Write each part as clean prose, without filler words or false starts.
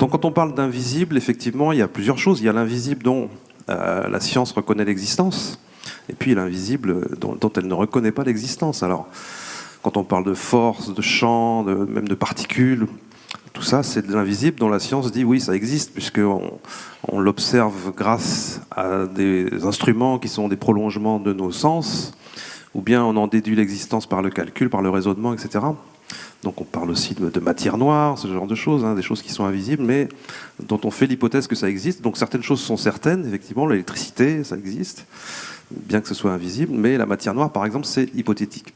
Donc quand on parle d'invisible, effectivement, il y a plusieurs choses. Il y a l'invisible dont la science reconnaît l'existence, et puis l'invisible dont elle ne reconnaît pas l'existence. Alors, quand on parle de force, de champ, même de particules, tout ça, c'est de l'invisible dont la science dit oui, ça existe, puisqu'on l'observe grâce à des instruments qui sont des prolongements de nos sens, ou bien on en déduit l'existence par le calcul, par le raisonnement, etc. Donc on parle aussi de matière noire, ce genre de choses, hein, des choses qui sont invisibles, mais dont on fait l'hypothèse que ça existe. Donc certaines choses sont certaines, effectivement, l'électricité, ça existe, bien que ce soit invisible, mais la matière noire, par exemple, c'est hypothétique.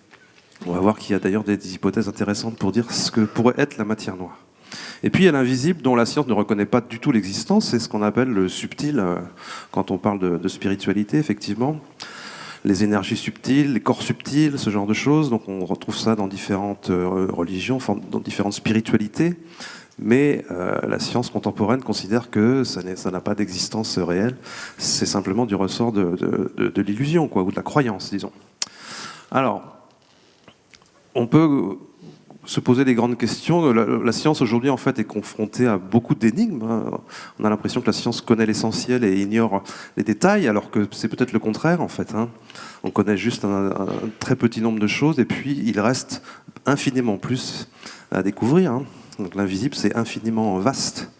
On va voir qu'il y a d'ailleurs des hypothèses intéressantes pour dire ce que pourrait être la matière noire. Et puis il y a l'invisible dont la science ne reconnaît pas du tout l'existence, c'est ce qu'on appelle le subtil, quand on parle de spiritualité, effectivement. Les énergies subtiles, les corps subtils, ce genre de choses. Donc on retrouve ça dans différentes religions, dans différentes spiritualités. Mais la science contemporaine considère que ça n'a pas d'existence réelle. C'est simplement du ressort de l'illusion, quoi, ou de la croyance, disons. Alors, on peut se poser des grandes questions. La science aujourd'hui en fait est confrontée à beaucoup d'énigmes. On a l'impression que la science connaît l'essentiel et ignore les détails, alors que c'est peut-être le contraire en fait. On connaît juste un très petit nombre de choses et puis il reste infiniment plus à découvrir. Donc l'invisible c'est infiniment vaste.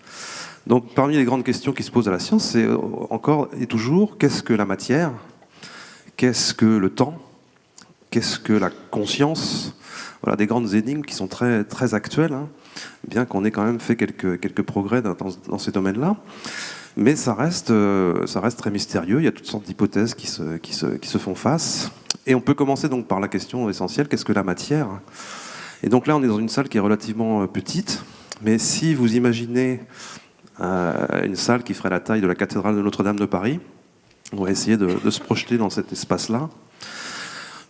Donc parmi les grandes questions qui se posent à la science, c'est encore et toujours qu'est-ce que la matière, qu'est-ce que le temps, qu'est-ce que la conscience. Voilà, des grandes énigmes qui sont très, très actuelles, bien qu'on ait quand même fait quelques progrès dans ces domaines-là. Mais ça reste très mystérieux, il y a toutes sortes d'hypothèses qui se font face. Et on peut commencer donc par la question essentielle, qu'est-ce que la matière ? Et donc là, on est dans une salle qui est relativement petite, mais si vous imaginez une salle qui ferait la taille de la cathédrale de Notre-Dame de Paris, on va essayer de se projeter dans cet espace-là.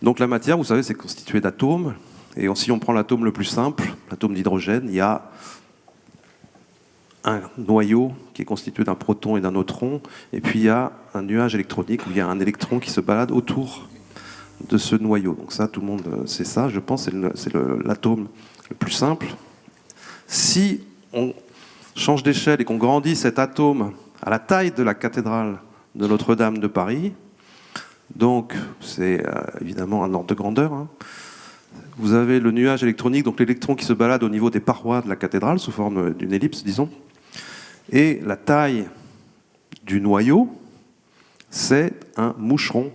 Donc la matière, vous savez, c'est constitué d'atomes. Et si on prend l'atome le plus simple, l'atome d'hydrogène, il y a un noyau qui est constitué d'un proton et d'un neutron, et puis il y a un nuage électronique où il y a un électron qui se balade autour de ce noyau. Donc ça, tout le monde sait ça, je pense, c'est l'atome le plus simple. Si on change d'échelle et qu'on grandit cet atome à la taille de la cathédrale de Notre-Dame de Paris, donc c'est évidemment un ordre de grandeur, vous avez le nuage électronique, donc l'électron qui se balade au niveau des parois de la cathédrale, sous forme d'une ellipse, disons. Et la taille du noyau, c'est un moucheron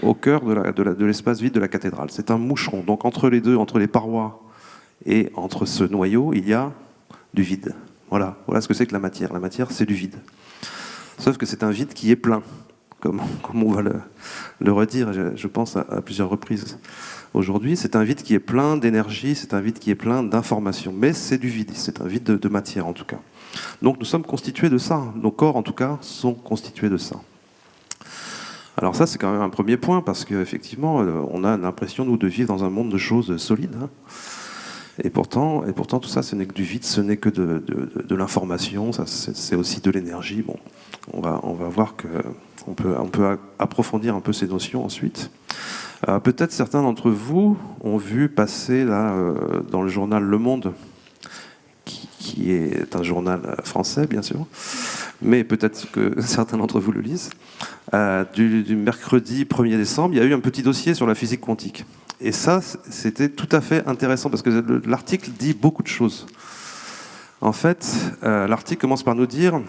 au cœur de l'espace vide de la cathédrale. C'est un moucheron. Donc entre les deux, entre les parois et entre ce noyau, il y a du vide. Voilà ce que c'est que la matière. La matière, c'est du vide. Sauf que c'est un vide qui est plein, comme on va le redire, je pense, à plusieurs reprises. Aujourd'hui, c'est un vide qui est plein d'énergie, c'est un vide qui est plein d'informations. Mais c'est du vide, c'est un vide de matière en tout cas. Donc nous sommes constitués de ça. Nos corps en tout cas sont constitués de ça. Alors ça c'est quand même un premier point parce qu'effectivement on a l'impression nous de vivre dans un monde de choses solides. Et pourtant tout ça ce n'est que du vide, ce n'est que de l'information, c'est aussi de l'énergie. Bon, on va voir qu'on peut approfondir un peu ces notions ensuite. Peut-être certains d'entre vous ont vu passer là, dans le journal Le Monde, qui est un journal français bien sûr, mais peut-être que certains d'entre vous le lisent, du mercredi 1er décembre, il y a eu un petit dossier sur la physique quantique. Et ça, c'était tout à fait intéressant, parce que l'article dit beaucoup de choses. En fait, l'article commence par nous dire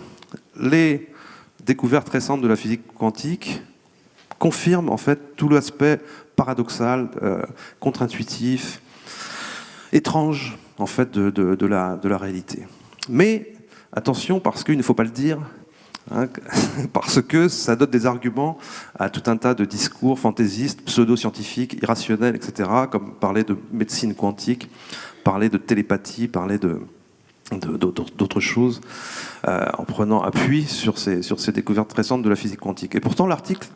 les découvertes récentes de la physique quantique confirme en fait tout l'aspect paradoxal, contre-intuitif, étrange en fait de la réalité. Mais attention, parce qu'il ne faut pas le dire, parce que ça donne des arguments à tout un tas de discours fantaisistes, pseudo-scientifiques, irrationnels, etc., comme parler de médecine quantique, parler de télépathie, parler d'autres choses, en prenant appui sur ces découvertes récentes de la physique quantique. Et pourtant, l'article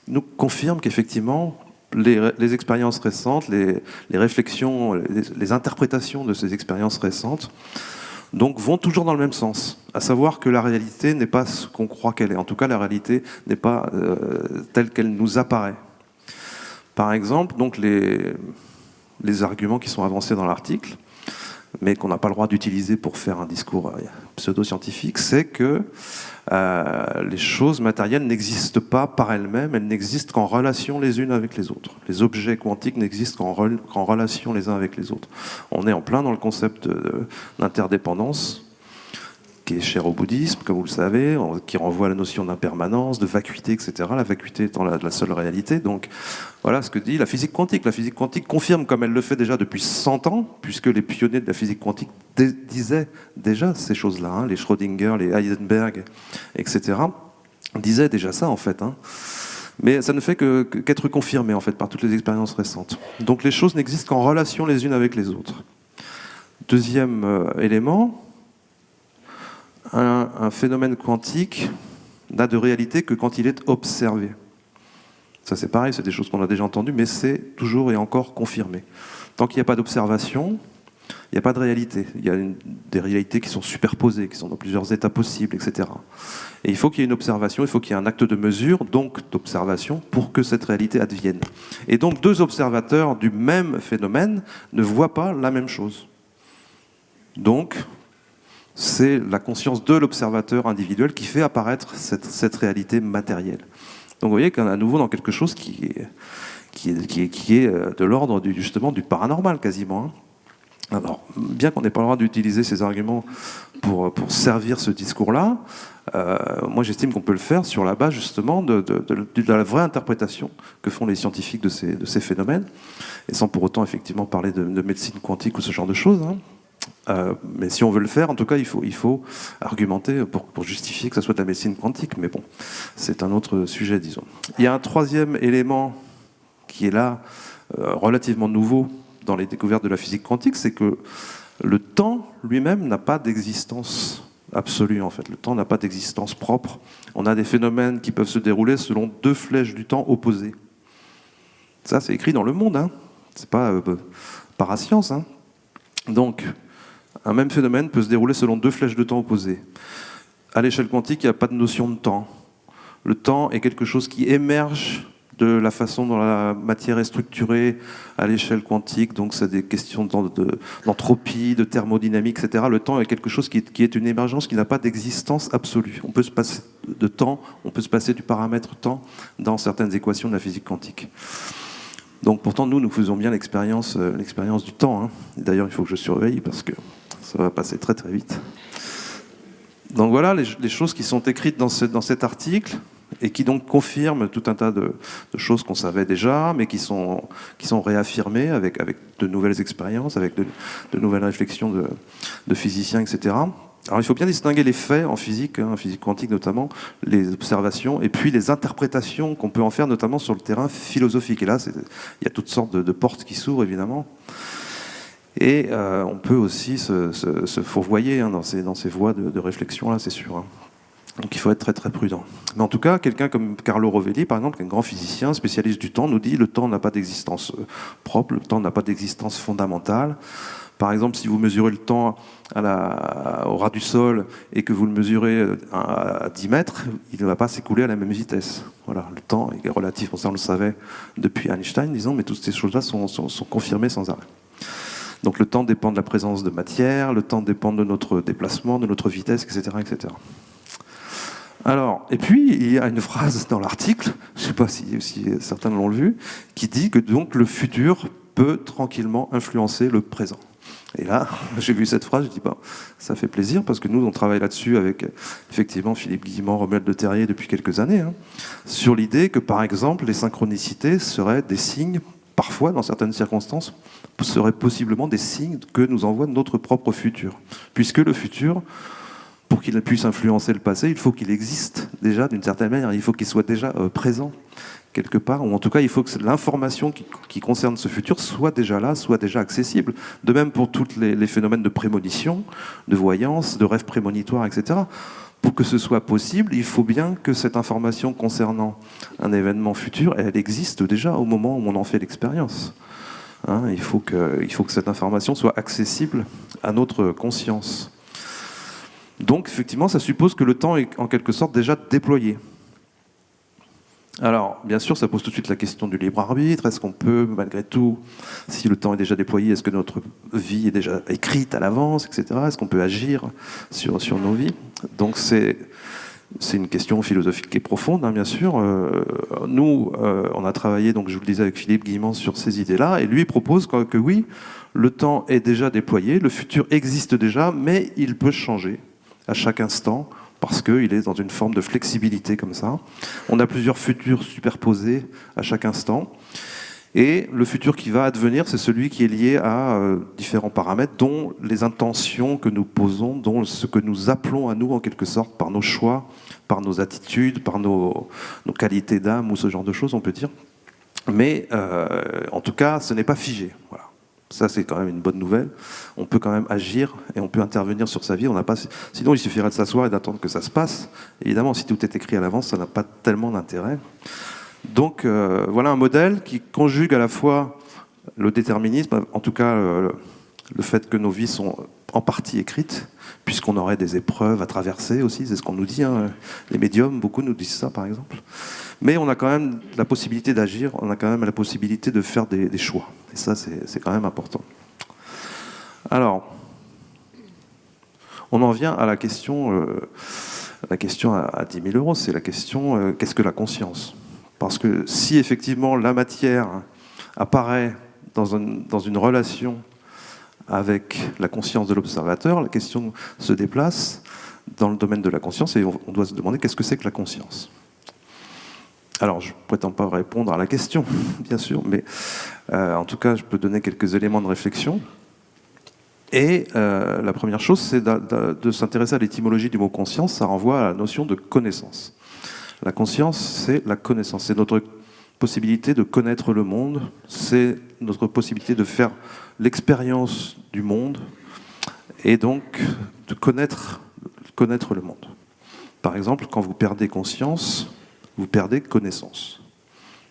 nous confirme qu'effectivement, les expériences récentes, les réflexions, les interprétations de ces expériences récentes, donc vont toujours dans le même sens, à savoir que la réalité n'est pas ce qu'on croit qu'elle est. En tout cas, la réalité n'est pas telle qu'elle nous apparaît. Par exemple, donc les arguments qui sont avancés dans l'article, mais qu'on n'a pas le droit d'utiliser pour faire un discours pseudo-scientifique, c'est que les choses matérielles n'existent pas par elles-mêmes, elles n'existent qu'en relation les unes avec les autres. Les objets quantiques n'existent qu'en relation les uns avec les autres. On est en plein dans le concept d'interdépendance, qui est cher au bouddhisme, comme vous le savez, qui renvoie à la notion d'impermanence, de vacuité, etc. La vacuité étant la seule réalité. Donc voilà ce que dit la physique quantique. La physique quantique confirme, comme elle le fait déjà depuis 100 ans, puisque les pionniers de la physique quantique disaient déjà ces choses-là, hein, les Schrödinger, les Heisenberg, etc., disaient déjà ça en fait. Hein. Mais ça ne fait qu'être confirmé en fait par toutes les expériences récentes. Donc les choses n'existent qu'en relation les unes avec les autres. Deuxième élément, un phénomène quantique n'a de réalité que quand il est observé. Ça c'est pareil, c'est des choses qu'on a déjà entendues, mais c'est toujours et encore confirmé. Tant qu'il n'y a pas d'observation, il n'y a pas de réalité. Il y a des réalités qui sont superposées, qui sont dans plusieurs états possibles, etc. Et il faut qu'il y ait une observation, il faut qu'il y ait un acte de mesure, donc d'observation, pour que cette réalité advienne. Et donc deux observateurs du même phénomène ne voient pas la même chose. Donc, c'est la conscience de l'observateur individuel qui fait apparaître cette réalité matérielle. Donc vous voyez qu'on est à nouveau dans quelque chose qui est de l'ordre justement du paranormal quasiment. Alors, bien qu'on n'ait pas le droit d'utiliser ces arguments pour servir ce discours-là, moi j'estime qu'on peut le faire sur la base justement de la vraie interprétation que font les scientifiques de ces phénomènes, et sans pour autant effectivement parler de médecine quantique ou ce genre de choses. Hein. Mais si on veut le faire, en tout cas, il faut argumenter pour justifier que ça soit de la médecine quantique. Mais bon, c'est un autre sujet, disons. Il y a un troisième élément qui est là, relativement nouveau dans les découvertes de la physique quantique, c'est que le temps lui-même n'a pas d'existence absolue, en fait. Le temps n'a pas d'existence propre. On a des phénomènes qui peuvent se dérouler selon deux flèches du temps opposées. Ça, c'est écrit dans Le Monde, hein. C'est pas parascience, hein. Donc, un même phénomène peut se dérouler selon deux flèches de temps opposées. À l'échelle quantique, il n'y a pas de notion de temps. Le temps est quelque chose qui émerge de la façon dont la matière est structurée à l'échelle quantique. Donc, c'est des questions d'entropie, de thermodynamique, etc. Le temps est quelque chose qui est une émergence qui n'a pas d'existence absolue. On peut se passer de temps, on peut se passer du paramètre temps dans certaines équations de la physique quantique. Donc, pourtant, nous faisons bien l'expérience du temps. Hein. D'ailleurs, il faut que je surveille parce que ça va passer très très vite. Donc voilà les choses qui sont écrites dans cet article et qui donc confirment tout un tas de choses qu'on savait déjà, mais qui sont réaffirmées avec de nouvelles expériences, avec de nouvelles réflexions de physiciens, etc. Alors il faut bien distinguer les faits en physique, hein, en physique quantique notamment, les observations, et puis les interprétations qu'on peut en faire, notamment sur le terrain philosophique. Et là, il y a toutes sortes de portes qui s'ouvrent, évidemment. Et on peut aussi se fourvoyer hein, dans ces voies de réflexion-là, c'est sûr. Hein. Donc il faut être très très prudent. Mais en tout cas, quelqu'un comme Carlo Rovelli, par exemple, qui est un grand physicien, spécialiste du temps, nous dit que le temps n'a pas d'existence propre, le temps n'a pas d'existence fondamentale. Par exemple, si vous mesurez le temps au ras du sol et que vous le mesurez à 10 mètres, il ne va pas s'écouler à la même vitesse. Voilà, le temps est relatif, ça on le savait depuis Einstein, disons, mais toutes ces choses-là sont confirmées sans arrêt. Donc le temps dépend de la présence de matière, le temps dépend de notre déplacement, de notre vitesse, etc. etc. Alors, et puis, il y a une phrase dans l'article, je ne sais pas si certains l'ont vu, qui dit que donc le futur peut tranquillement influencer le présent. Et là, j'ai vu cette phrase, je dis, ça fait plaisir, parce que nous, on travaille là-dessus avec, effectivement, Philippe Guillemont, Romuald de Terrier, depuis quelques années, hein, sur l'idée que, par exemple, les synchronicités seraient des signes, parfois, dans certaines circonstances, seraient possiblement des signes que nous envoie notre propre futur. Puisque le futur, pour qu'il puisse influencer le passé, il faut qu'il existe déjà d'une certaine manière, il faut qu'il soit déjà présent quelque part, ou en tout cas il faut que l'information qui concerne ce futur soit déjà là, soit déjà accessible. De même pour tous les phénomènes de prémonition, de voyance, de rêve prémonitoire, etc. Pour que ce soit possible, il faut bien que cette information concernant un événement futur, elle existe déjà au moment où on en fait l'expérience. Hein, il faut que cette information soit accessible à notre conscience. Donc, effectivement, ça suppose que le temps est en quelque sorte déjà déployé. Alors, bien sûr, ça pose tout de suite la question du libre arbitre. Est-ce qu'on peut, malgré tout, si le temps est déjà déployé, est-ce que notre vie est déjà écrite à l'avance, etc. Est-ce qu'on peut agir sur nos vies? Donc c'est une question philosophique qui est profonde, hein, bien sûr. Nous, on a travaillé, donc je vous le disais, avec Philippe Guillemans sur ces idées-là, et lui propose que oui, le temps est déjà déployé, le futur existe déjà, mais il peut changer à chaque instant, parce qu'il est dans une forme de flexibilité comme ça. On a plusieurs futurs superposés à chaque instant. Et le futur qui va advenir, c'est celui qui est lié à différents paramètres, dont les intentions que nous posons, dont ce que nous appelons à nous, en quelque sorte, par nos choix, par nos attitudes, par nos qualités d'âme, ou ce genre de choses, on peut dire. Mais en tout cas, ce n'est pas figé. Voilà. Ça, c'est quand même une bonne nouvelle. On peut quand même agir et on peut intervenir sur sa vie. Sinon, il suffirait de s'asseoir et d'attendre que ça se passe. Évidemment, si tout est écrit à l'avance, ça n'a pas tellement d'intérêt. Donc, voilà un modèle qui conjugue à la fois le déterminisme, en tout cas le fait que nos vies sont en partie écrites, puisqu'on aurait des épreuves à traverser aussi, c'est ce qu'on nous dit. Hein. Les médiums, beaucoup nous disent ça, par exemple. Mais on a quand même la possibilité d'agir, on a quand même la possibilité de faire des choix. Et ça, c'est quand même important. Alors, on en vient à la question à 10 000 euros, c'est la question qu'est-ce que la conscience? Parce que si effectivement la matière apparaît dans une relation avec la conscience de l'observateur, la question se déplace dans le domaine de la conscience et on doit se demander qu'est-ce que c'est que la conscience. Alors, je ne prétends pas répondre à la question, bien sûr, mais en tout cas, je peux donner quelques éléments de réflexion. Et la première chose, c'est de s'intéresser à l'étymologie du mot conscience. Ça renvoie à la notion de connaissance. La conscience, c'est la connaissance. C'est notre possibilité de connaître le monde. C'est notre possibilité de faire l'expérience du monde et donc de connaître le monde. Par exemple, quand vous perdez conscience, vous perdez connaissance.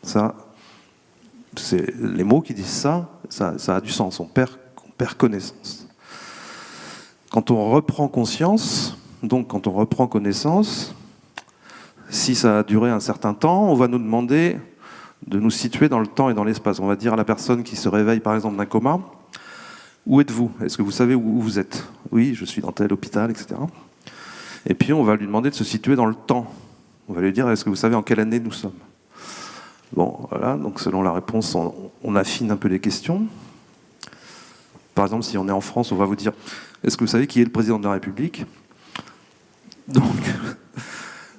Ça, c'est les mots qui disent ça a du sens. On perd connaissance. Quand on reprend conscience, donc quand on reprend connaissance, si ça a duré un certain temps, on va nous demander de nous situer dans le temps et dans l'espace. On va dire à la personne qui se réveille par exemple d'un coma, où êtes-vous? Est-ce que vous savez où vous êtes? Oui, je suis dans tel hôpital, etc. Et puis on va lui demander de se situer dans le temps. On va lui dire, est-ce que vous savez en quelle année nous sommes? Bon, voilà, donc selon la réponse, on affine un peu les questions. Par exemple, si on est en France, on va vous dire, est-ce que vous savez qui est le président de la République?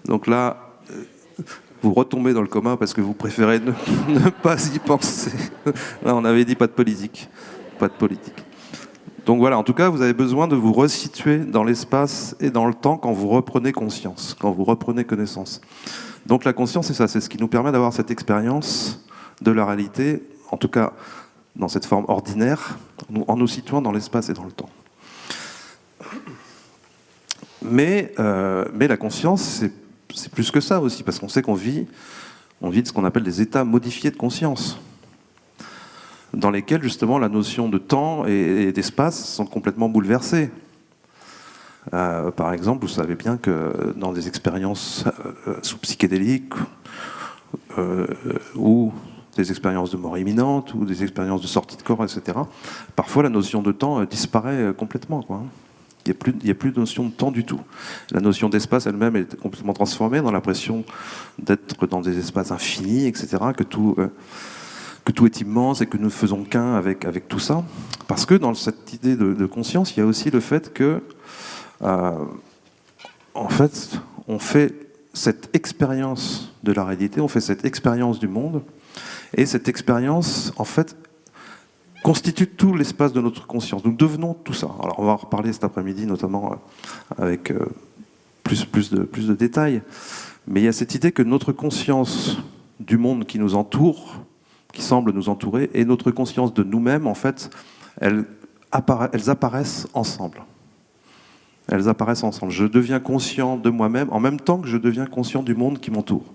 Donc là, vous retombez dans le coma parce que vous préférez ne pas y penser. Là, on avait dit pas de politique. Pas de politique. Donc voilà, en tout cas, vous avez besoin de vous resituer dans l'espace et dans le temps quand vous reprenez conscience, quand vous reprenez connaissance. Donc la conscience, c'est ça, c'est ce qui nous permet d'avoir cette expérience de la réalité, en tout cas dans cette forme ordinaire, en nous situant dans l'espace et dans le temps. Mais la conscience, c'est plus que ça aussi, parce qu'on sait qu'on vit de ce qu'on appelle des états modifiés de conscience, dans lesquels justement la notion de temps et d'espace sont complètement bouleversées. Par exemple, vous savez bien que dans des expériences sous psychédéliques ou des expériences de mort imminente ou des expériences de sortie de corps, etc., parfois la notion de temps disparaît complètement, quoi. Il n'y a plus de notion de temps du tout. La notion d'espace elle-même est complètement transformée dans l'impression d'être dans des espaces infinis, etc., que tout est immense et que nous ne faisons qu'un avec tout ça. Parce que dans cette idée de conscience, il y a aussi le fait que, en fait, on fait cette expérience de la réalité, on fait cette expérience du monde, et cette expérience, en fait, constitue tout l'espace de notre conscience. Nous devenons tout ça. Alors on va en reparler cet après-midi, notamment avec plus de détails. Mais il y a cette idée que notre conscience du monde qui nous entoure, qui semble nous entourer, et notre conscience de nous-mêmes, en fait, elles apparaissent ensemble. Elles apparaissent ensemble. Je deviens conscient de moi-même en même temps que je deviens conscient du monde qui m'entoure.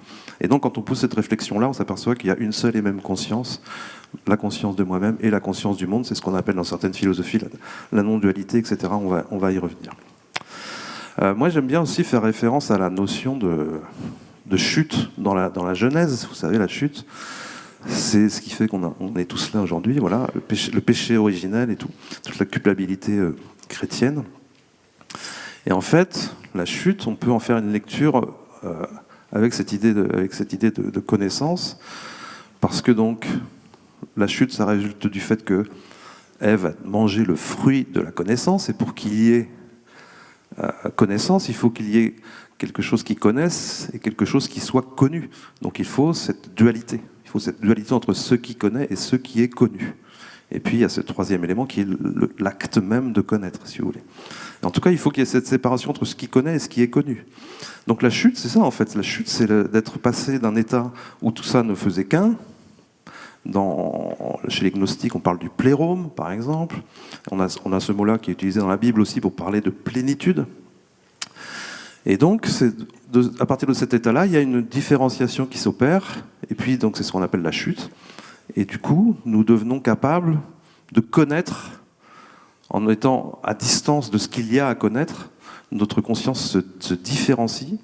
Et donc, quand on pousse cette réflexion-là, on s'aperçoit qu'il y a une seule et même conscience, la conscience de moi-même et la conscience du monde. C'est ce qu'on appelle dans certaines philosophies la non-dualité, etc. On va y revenir. Moi, j'aime bien aussi faire référence à la notion de chute dans la Genèse. Vous savez, la chute, c'est ce qui fait qu'on est tous là aujourd'hui. Voilà, le péché originel et tout, toute la culpabilité chrétienne. Et en fait, la chute, on peut en faire une lecture avec cette idée de connaissance, parce que donc la chute, ça résulte du fait que Ève a mangé le fruit de la connaissance, et pour qu'il y ait connaissance, il faut qu'il y ait quelque chose qui connaisse et quelque chose qui soit connu. Donc il faut cette dualité. Il faut cette dualité entre ce qui connaît et ce qui est connu. Et puis il y a ce troisième élément qui est l'acte même de connaître, si vous voulez. Et en tout cas, il faut qu'il y ait cette séparation entre ce qui connaît et ce qui est connu. Donc la chute, c'est ça en fait. La chute, c'est d'être passé d'un état où tout ça ne faisait qu'un. Chez les gnostiques, on parle du plérome, par exemple. On a ce mot-là qui est utilisé dans la Bible aussi pour parler de plénitude. Et donc, à partir de cet état-là, il y a une différenciation qui s'opère. Et puis, donc, c'est ce qu'on appelle la chute. Et du coup, nous devenons capables de connaître, en étant à distance de ce qu'il y a à connaître. Notre conscience se différencie,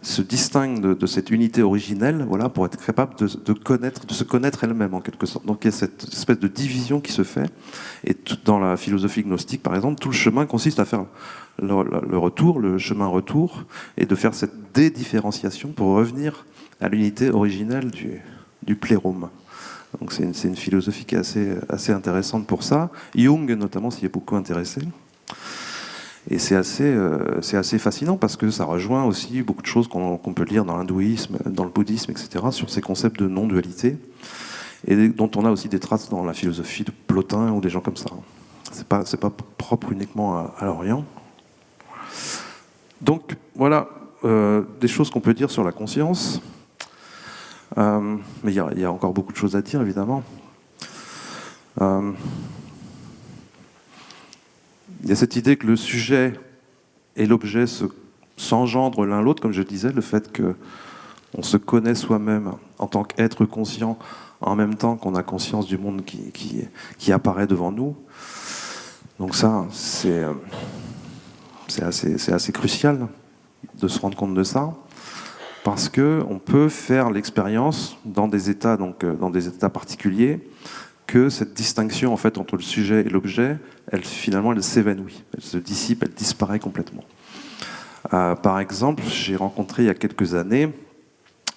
se distingue de cette unité originelle, voilà, pour être capable de se connaître elle-même, en quelque sorte. Donc il y a cette espèce de division qui se fait. Et dans la philosophie gnostique, par exemple, tout le chemin consiste à faire le retour, le chemin retour, et de faire cette dédifférenciation pour revenir à l'unité originelle du plérome. Donc c'est une philosophie qui est assez intéressante pour ça. Jung, notamment, s'y est beaucoup intéressé. Et c'est assez fascinant parce que ça rejoint aussi beaucoup de choses qu'on peut lire dans l'hindouisme, dans le bouddhisme, etc., sur ces concepts de non-dualité, et dont on a aussi des traces dans la philosophie de Plotin ou des gens comme ça. C'est pas propre uniquement à l'Orient. Donc voilà des choses qu'on peut dire sur la conscience. Mais il y a encore beaucoup de choses à dire, évidemment. Il y a cette idée que le sujet et l'objet s'engendrent l'un l'autre, comme je disais, le fait qu'on se connaît soi-même en tant qu'être conscient, en même temps qu'on a conscience du monde qui apparaît devant nous. Donc ça, c'est assez crucial de se rendre compte de ça, parce qu'on peut faire l'expérience dans des états particuliers, que cette distinction en fait entre le sujet et l'objet, finalement elle s'évanouit, elle se dissipe, elle disparaît complètement. Par exemple, j'ai rencontré il y a quelques années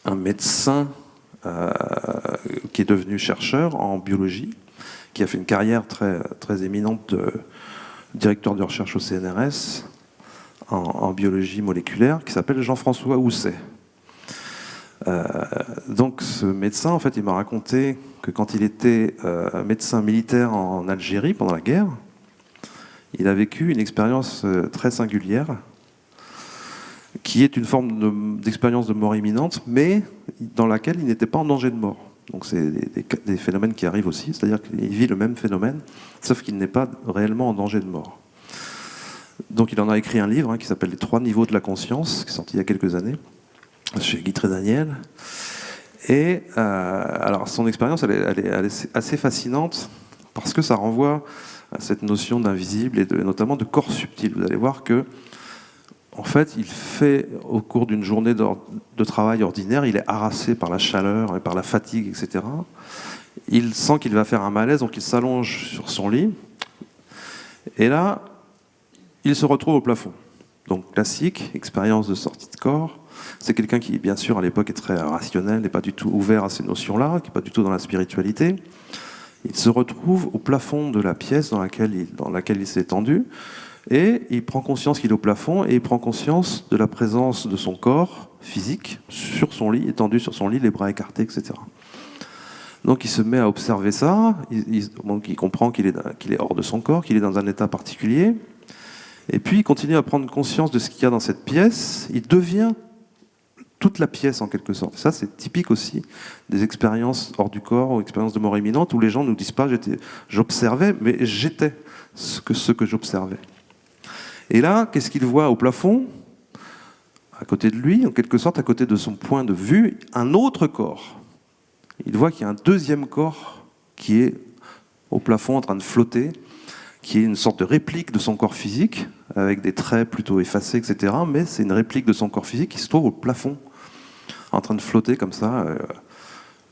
un médecin qui est devenu chercheur en biologie, qui a fait une carrière très, très éminente de directeur de recherche au CNRS en biologie moléculaire, qui s'appelle Jean-François Housset. Donc ce médecin, en fait, il m'a raconté que quand il était médecin militaire en Algérie pendant la guerre, il a vécu une expérience très singulière, qui est une forme d'expérience de mort imminente, mais dans laquelle il n'était pas en danger de mort. Donc c'est des phénomènes qui arrivent aussi, c'est-à-dire qu'il vit le même phénomène, sauf qu'il n'est pas réellement en danger de mort. Donc il en a écrit un livre qui s'appelle « Les 3 niveaux de la conscience », qui est sorti il y a quelques années, chez Guy Trédaniel. Et alors son expérience, elle est assez fascinante parce que ça renvoie à cette notion d'invisible et notamment de corps subtil. Vous allez voir que, en fait, il fait au cours d'une journée de travail ordinaire, il est harassé par la chaleur et par la fatigue, etc. Il sent qu'il va faire un malaise, donc il s'allonge sur son lit. Et là, il se retrouve au plafond. Donc classique, expérience de sortie de corps. C'est quelqu'un qui, bien sûr, à l'époque est très rationnel, n'est pas du tout ouvert à ces notions-là, qui n'est pas du tout dans la spiritualité. Il se retrouve au plafond de la pièce dans laquelle il s'est étendu, et il prend conscience qu'il est au plafond, et il prend conscience de la présence de son corps physique sur son lit, étendu sur son lit, les bras écartés, etc. Donc il se met à observer ça, il comprend qu'il est hors de son corps, qu'il est dans un état particulier, et puis il continue à prendre conscience de ce qu'il y a dans cette pièce, il devient toute la pièce en quelque sorte. Ça, c'est typique aussi des expériences hors du corps ou expériences de mort imminente où les gens ne nous disent pas j'observais, mais j'étais ce que j'observais. Et là, qu'est-ce qu'il voit au plafond ? À côté de lui, en quelque sorte, à côté de son point de vue, un autre corps. Il voit qu'il y a un deuxième corps qui est au plafond en train de flotter, qui est une sorte de réplique de son corps physique, avec des traits plutôt effacés, etc. Mais c'est une réplique de son corps physique qui se trouve au plafond en train de flotter comme ça,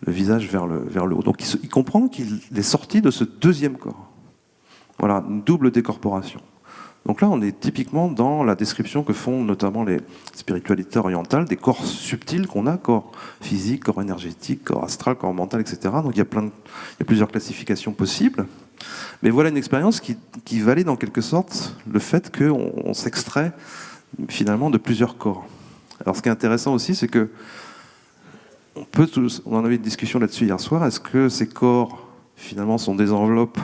le visage vers le haut. Donc il comprend qu'il est sorti de ce deuxième corps. Voilà, une double décorporation. Donc là, on est typiquement dans la description que font notamment les spiritualités orientales des corps subtils qu'on a, corps physique, corps énergétique, corps astral, corps mental, etc. Donc il y a plusieurs classifications possibles. Mais voilà une expérience qui valide en quelque sorte le fait qu'on s'extrait finalement de plusieurs corps. Alors ce qui est intéressant aussi, c'est que on en avait une discussion là-dessus hier soir, est-ce que ces corps finalement sont des enveloppes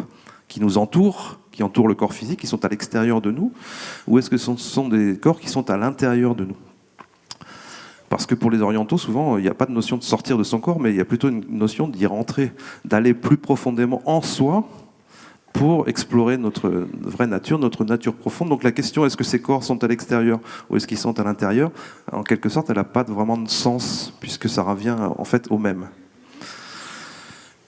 qui nous entourent, qui entourent le corps physique, qui sont à l'extérieur de nous, ou est-ce que ce sont des corps qui sont à l'intérieur de nous? Parce que pour les orientaux, souvent, il n'y a pas de notion de sortir de son corps, mais il y a plutôt une notion d'y rentrer, d'aller plus profondément en soi pour explorer notre vraie nature, notre nature profonde. Donc la question, est-ce que ces corps sont à l'extérieur ou est-ce qu'ils sont à l'intérieur? En quelque sorte, elle n'a pas vraiment de sens, puisque ça revient en fait au même.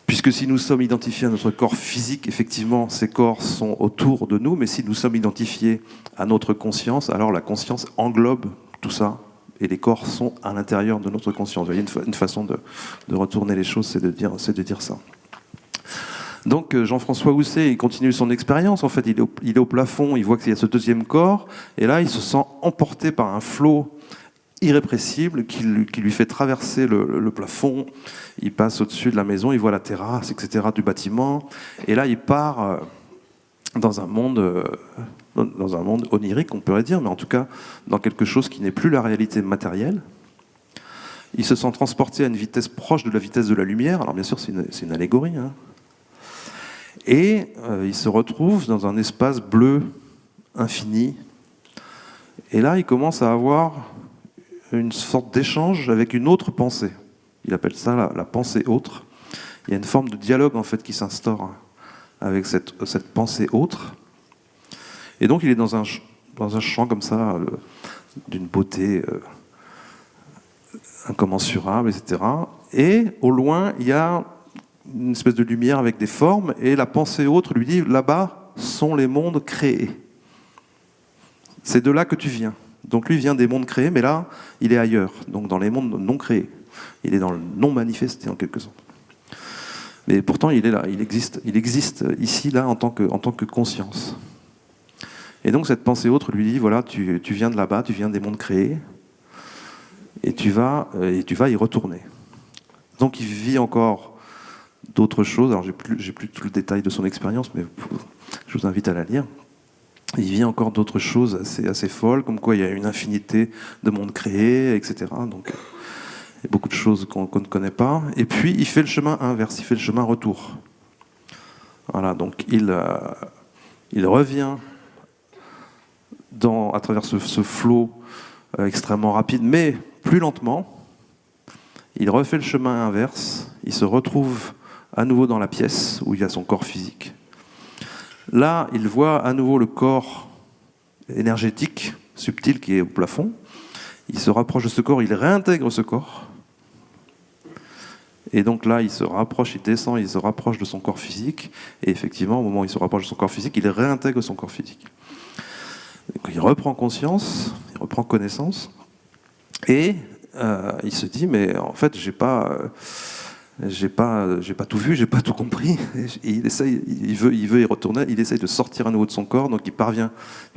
Puisque si nous sommes identifiés à notre corps physique, effectivement, ces corps sont autour de nous, mais si nous sommes identifiés à notre conscience, alors la conscience englobe tout ça, et les corps sont à l'intérieur de notre conscience. Vous voyez, une façon de retourner les choses, c'est de dire ça. Donc Jean-François Housset, il continue son expérience, en fait, il est au plafond, il voit qu'il y a ce deuxième corps, et là, il se sent emporté par un flot irrépressible qui lui fait traverser le plafond. Il passe au-dessus de la maison, il voit la terrasse, etc., du bâtiment. Et là, il part dans un monde onirique, on pourrait dire, mais en tout cas, dans quelque chose qui n'est plus la réalité matérielle. Il se sent transporté à une vitesse proche de la vitesse de la lumière. Alors bien sûr, c'est une allégorie. Hein. Et il se retrouve dans un espace bleu infini. Et là, il commence à avoir une sorte d'échange avec une autre pensée. Il appelle ça la pensée autre. Il y a une forme de dialogue en fait qui s'instaure avec cette pensée autre. Et donc il est dans un champ comme ça, d'une beauté incommensurable, etc. Et au loin, il y a une espèce de lumière avec des formes, et la pensée autre lui dit, là-bas sont les mondes créés. C'est de là que tu viens. Donc lui vient des mondes créés, mais là, il est ailleurs, donc dans les mondes non créés. Il est dans le non manifesté, en quelque sorte. Mais pourtant, il est là, il existe ici, là, en tant que conscience. Et donc cette pensée autre lui dit, voilà, tu viens de là-bas, tu viens des mondes créés, et tu vas y retourner. Donc il vit encore d'autres choses. Alors j'ai plus tout le détail de son expérience, mais je vous invite à la lire. Il vit encore d'autres choses assez folles, comme quoi il y a une infinité de mondes créés, etc. Donc il y a beaucoup de choses qu'on ne connaît pas. Et puis il fait le chemin inverse, il fait le chemin retour. Voilà, donc il revient à travers ce flot extrêmement rapide, mais plus lentement. Il refait le chemin inverse, il se retrouve à nouveau dans la pièce où il y a son corps physique. Là, il voit à nouveau le corps énergétique, subtil, qui est au plafond. Il se rapproche de ce corps, il réintègre ce corps. Et donc là, il se rapproche, il descend, il se rapproche de son corps physique. Et effectivement, au moment où il se rapproche de son corps physique, il réintègre son corps physique. Donc, il reprend conscience, il reprend connaissance. Et il se dit, mais en fait, j'ai pas tout vu, j'ai pas tout compris. Et il veut y retourner, il essaye de sortir à nouveau de son corps, donc il parvient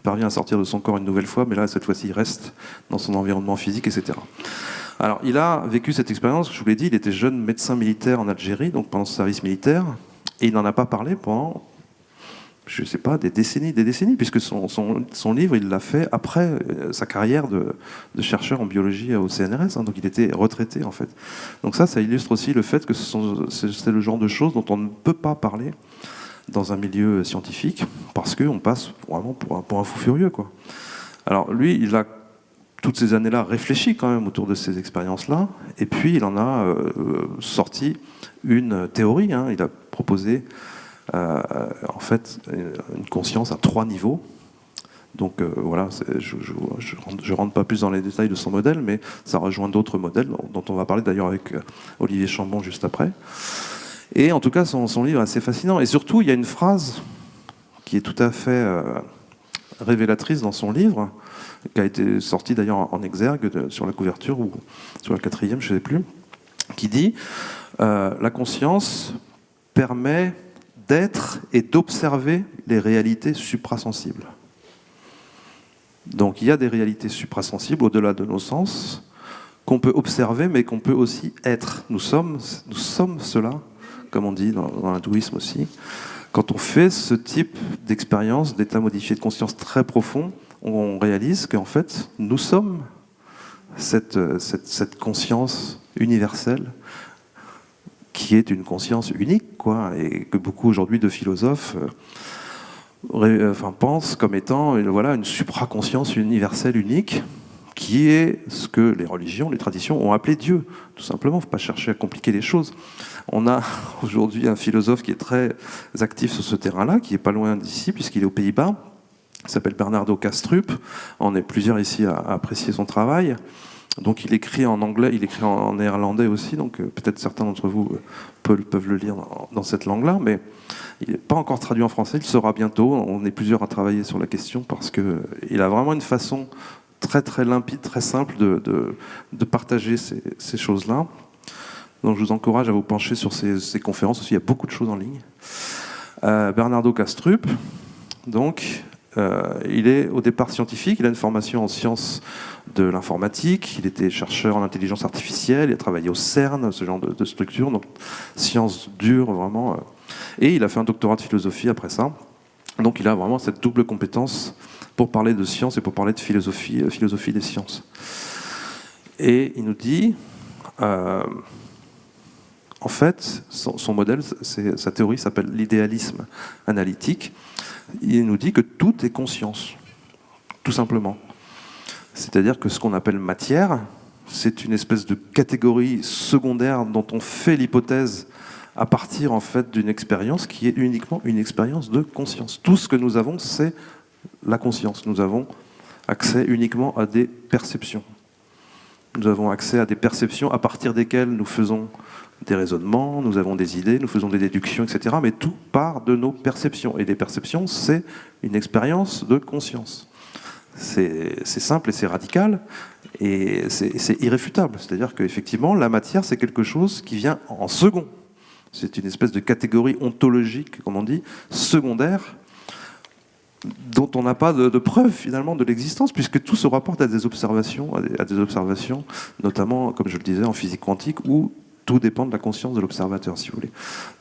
à sortir de son corps une nouvelle fois, mais là, cette fois-ci, il reste dans son environnement physique, etc. Alors, il a vécu cette expérience, je vous l'ai dit, il était jeune médecin militaire en Algérie, donc pendant son service militaire, et il n'en a pas parlé pendant, je ne sais pas, des décennies, puisque son livre, il l'a fait après sa carrière de chercheur en biologie au CNRS, hein, donc il était retraité en fait. Donc ça illustre aussi le fait que c'est le genre de choses dont on ne peut pas parler dans un milieu scientifique, parce qu'on passe vraiment pour un fou furieux, quoi. Alors lui, il a toutes ces années-là réfléchi quand même autour de ces expériences-là, et puis il en a sorti une théorie, hein, il a proposé en fait une conscience à 3 niveaux. Donc voilà, je rentre pas plus dans les détails de son modèle, mais ça rejoint d'autres modèles dont on va parler d'ailleurs avec Olivier Chambon juste après. Et en tout cas, son livre est assez fascinant. Et surtout, il y a une phrase qui est tout à fait révélatrice dans son livre, qui a été sorti d'ailleurs en exergue sur la couverture ou sur la 4e, je ne sais plus, qui dit la conscience permet d'être et d'observer les réalités suprasensibles. Donc il y a des réalités suprasensibles au-delà de nos sens qu'on peut observer, mais qu'on peut aussi être. Nous sommes cela, comme on dit dans l'hindouisme aussi. Quand on fait ce type d'expérience, d'état modifié de conscience très profond, on réalise qu'en fait, nous sommes cette conscience universelle qui est une conscience unique, quoi, et que beaucoup aujourd'hui de philosophes pensent comme étant une supraconscience universelle unique, qui est ce que les religions, les traditions ont appelé Dieu, tout simplement. Il ne faut pas chercher à compliquer les choses. On a aujourd'hui un philosophe qui est très actif sur ce terrain-là, qui n'est pas loin d'ici, puisqu'il est aux Pays-Bas. Il s'appelle Bernardo Kastrup. On est plusieurs ici à apprécier son travail. Donc il écrit en anglais, il écrit en néerlandais aussi, donc peut-être certains d'entre vous peuvent le lire dans cette langue-là, mais il n'est pas encore traduit en français, il sera bientôt. On est plusieurs à travailler sur la question, parce qu'il a vraiment une façon très très limpide, très simple de partager ces choses-là. Donc je vous encourage à vous pencher sur ces conférences aussi, il y a beaucoup de choses en ligne. Bernardo Kastrup, donc, il est au départ scientifique, il a une formation en sciences de l'informatique, il était chercheur en intelligence artificielle, il a travaillé au CERN, ce genre de structure, donc sciences dures vraiment. Et il a fait un doctorat de philosophie après ça. Donc il a vraiment cette double compétence pour parler de science et pour parler de philosophie des sciences. Et il nous dit, en fait, son modèle, sa théorie s'appelle l'idéalisme analytique. Il nous dit que tout est conscience, tout simplement. C'est-à-dire que ce qu'on appelle matière, c'est une espèce de catégorie secondaire dont on fait l'hypothèse à partir en fait d'une expérience qui est uniquement une expérience de conscience. Tout ce que nous avons, c'est la conscience. Nous avons accès uniquement à des perceptions. Nous avons accès à des perceptions à partir desquelles nous faisons des raisonnements, nous avons des idées, nous faisons des déductions, etc. Mais tout part de nos perceptions. Et des perceptions, c'est une expérience de conscience. C'est simple et c'est radical, et c'est irréfutable. C'est-à-dire qu'effectivement, la matière, c'est quelque chose qui vient en second. C'est une espèce de catégorie ontologique, comme on dit, secondaire, dont on n'a pas de preuve finalement de l'existence, puisque tout se rapporte à des observations, notamment, comme je le disais, en physique quantique, où tout dépend de la conscience de l'observateur, si vous voulez.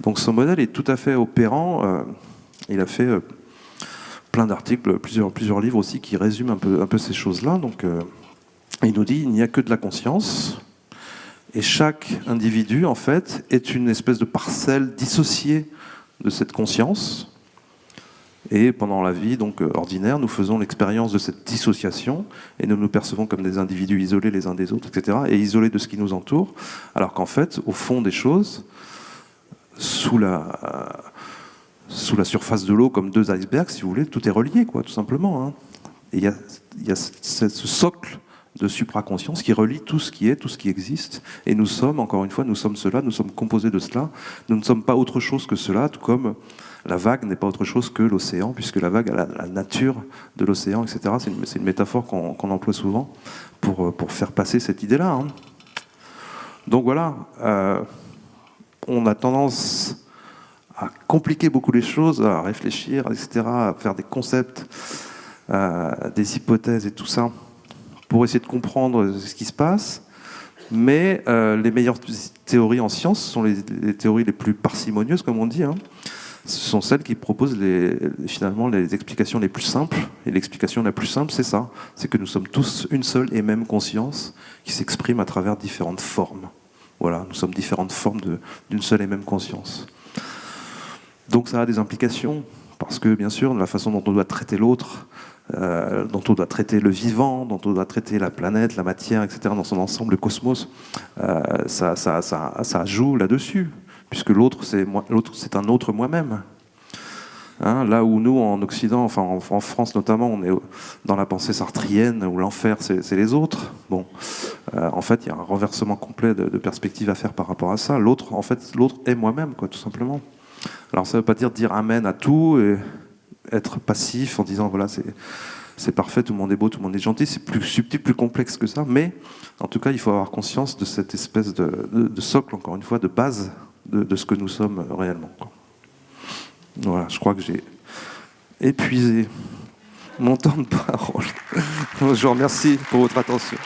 Donc son modèle est tout à fait opérant. Il a fait plein d'articles, plusieurs livres aussi, qui résument un peu ces choses-là. Donc il nous dit il n'y a que de la conscience, et chaque individu, en fait, est une espèce de parcelle dissociée de cette conscience. Et pendant la vie donc ordinaire, nous faisons l'expérience de cette dissociation et nous nous percevons comme des individus isolés les uns des autres, etc., et isolés de ce qui nous entoure, alors qu'en fait, au fond des choses, sous la surface de l'eau, comme deux icebergs, si vous voulez, tout est relié, quoi, tout simplement. Hein. Et il y a ce socle de supraconscience qui relie tout ce qui est, tout ce qui existe. Et nous sommes, encore une fois, nous sommes cela, nous sommes composés de cela. Nous ne sommes pas autre chose que cela, tout comme la vague n'est pas autre chose que l'océan, puisque la vague a la nature de l'océan, etc. C'est une métaphore qu'on emploie souvent pour faire passer cette idée-là. Hein. Donc voilà, on a tendance à compliquer beaucoup les choses, à réfléchir, etc., à faire des concepts, des hypothèses et tout ça, pour essayer de comprendre ce qui se passe. Mais les meilleures théories en sciences sont les théories les plus parcimonieuses, comme on dit. Hein. Ce sont celles qui proposent finalement les explications les plus simples. Et l'explication la plus simple, c'est ça. C'est que nous sommes tous une seule et même conscience qui s'exprime à travers différentes formes. Voilà, nous sommes différentes formes d'une seule et même conscience. Donc ça a des implications, parce que bien sûr, la façon dont on doit traiter l'autre, dont on doit traiter le vivant, dont on doit traiter la planète, la matière, etc., dans son ensemble, le cosmos, ça joue là-dessus, puisque l'autre, c'est un autre moi-même. Hein, là où nous, en Occident, enfin en France notamment, on est dans la pensée sartrienne, où l'enfer, c'est les autres. Bon, en fait, il y a un renversement complet de perspective à faire par rapport à ça. L'autre est moi-même, quoi, tout simplement. Alors ça ne veut pas dire amen à tout être passif en disant voilà, c'est parfait, tout le monde est beau, tout le monde est gentil. C'est plus subtil, plus complexe que ça. Mais en tout cas, il faut avoir conscience de cette espèce de socle, encore une fois, de base de ce que nous sommes réellement. Voilà, je crois que j'ai épuisé mon temps de parole. Je vous remercie pour votre attention.